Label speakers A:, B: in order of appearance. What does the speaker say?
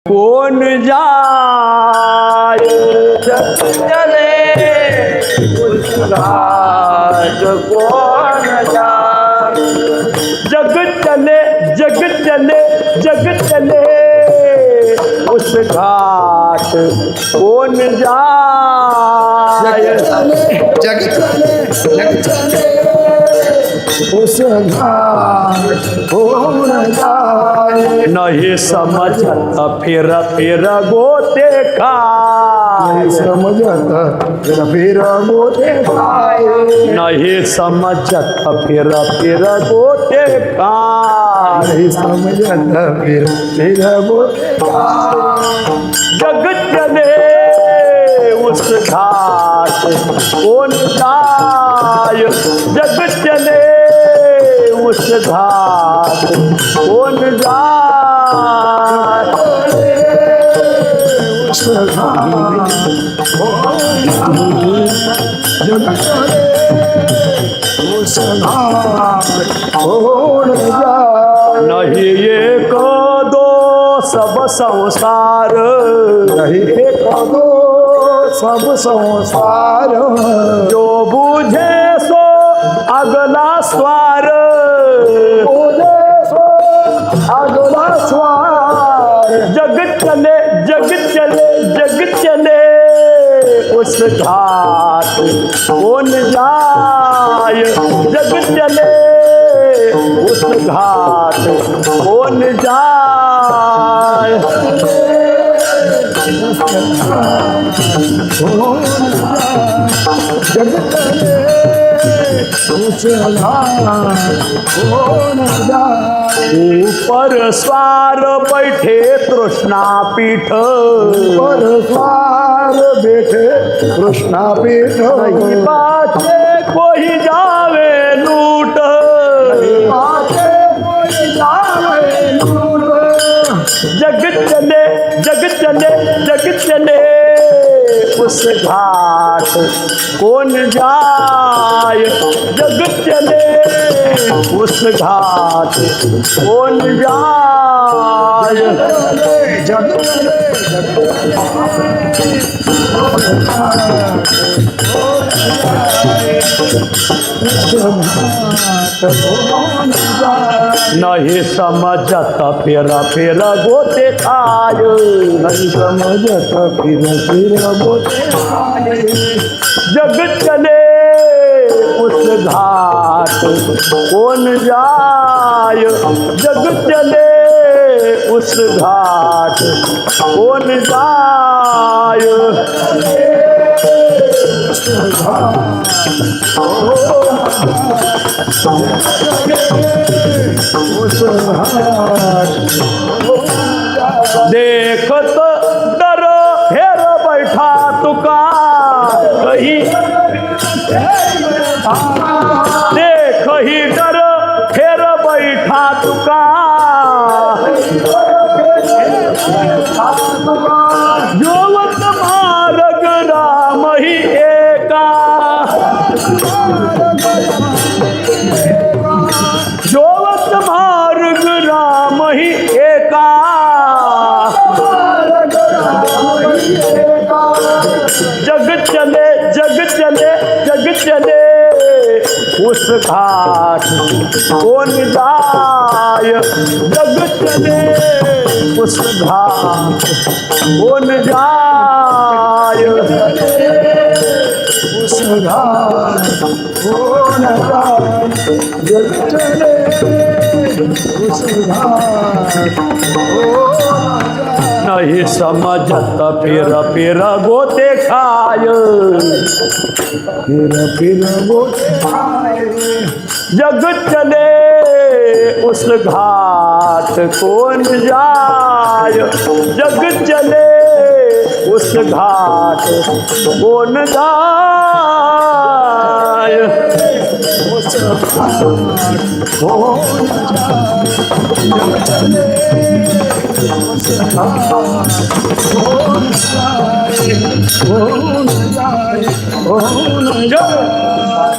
A: कौन जाए जग चले उस घाट कौन जाए जग चले जग चले जग चले उस घाट कौन जाए
B: जग चले उस घाट कौन जाए
A: नहीं समझत फिर गोते खाए
B: समझत फिर गोते खाए
A: नहीं समझत फिर गोते खाए
B: नहीं समझत फिर गोते खाए
A: जग चले उस घाट कौन जाए जग चले उस घाट कौन जाए
B: उस घाट जग चले उस घाट कौन जाए
A: नहीं एक दो सब संसार
B: नहीं एक दो सब संसार
A: जो बुझे सो अगला स्वार
B: बोले सो अगला स्वार
A: जग चले जग चले जग चले उस घाट कौन जाए जग चले उस घाट कौन जाए
B: जग चले उस घाट कौन जाए
A: ऊपर स्वार बैठे तृष्णा पीठ
B: पर स्वार बैठे कृष्णा पीठ
A: नहीं बाते कोई जावे लूट
B: बाटे कोई जावे लूट
A: जग चले जग चले जग चले उस घाट कौन जाए जग चले उस घाट कौन जाए
B: जग चले
A: नहीं समझत फिर गोते खाय
B: नहीं समझत फिर बोते
A: जग चले उस घाट कौन जाए जग चले उस घाट कौन जाए
B: उस घाट
A: देखत डर फेर बैठा तुका कहीं देख ही डर फेर बैठा तुका जोवत मार्ग राम ही एका जोवत मार्ग राम ही एका जग चले जग चले जग चले उस घाट कौन जाए जग चले उस घाट कौन जाए
B: उस घाट कौन जाए जग चले उस घाट कौन जाए
A: नहीं समझत फिर गोते खाय
B: फिर बोते खाए
A: जग चले उस घाट कौन जाए जग चले उस घाट कौन जाए
B: उस घाट कौन जाए जग चले उस घाट कौन जाए कौन जाए कौन जाए